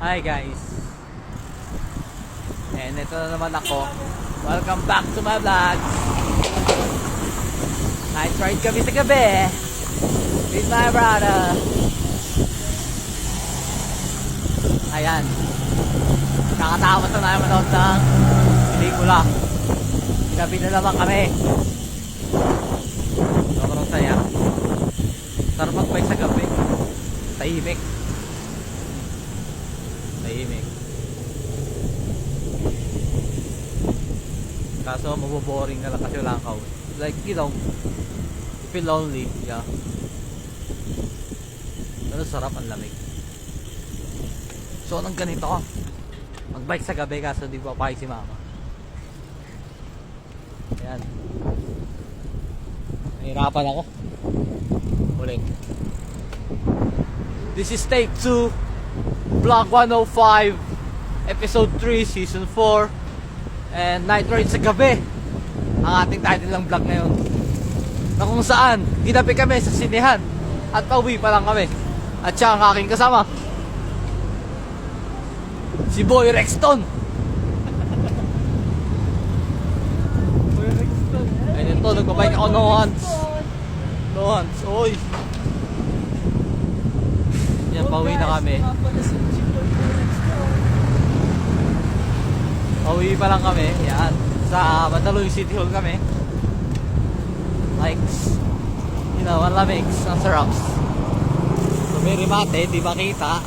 Hi guys. And ito na naman ako. Welcome back to my vlog. Night ride kami sa gabi with my brother. Ayan. Kakatapos na namin manood ng pelikula. Gabi na naman kami. Sobrang saya. Sarap mag-bike sa gabi. Tahimik. Tahimik. Kaso maboboring ka lang kasi wala kang kausap. Like, you know, you feel lonely. Yeah. Pero sarap, ang lamig. So, nang ganito ko, mag-bike sa gabi kaso di pa si mama. Ayan. Nahirapan ako. Ulit. This is take 2, vlog 105, episode 3, season 4, and night ride sa gabi. Ang ating title ng vlog ngayon. Na kung saan, ginabi kami sa sinehan at pauwi pa lang kami. At siya ang aking kasama, si Boy Rexton. Boy Rexton. Ayun ito, nagbabike ako no hands. No hands, oy. Yan, pauwi na kami. Pauwi pa lang kami. Yan, sa Mandaluyong City Hall kami. Likes, you know, ang lamig, ang sarap. So, may remate, di makita.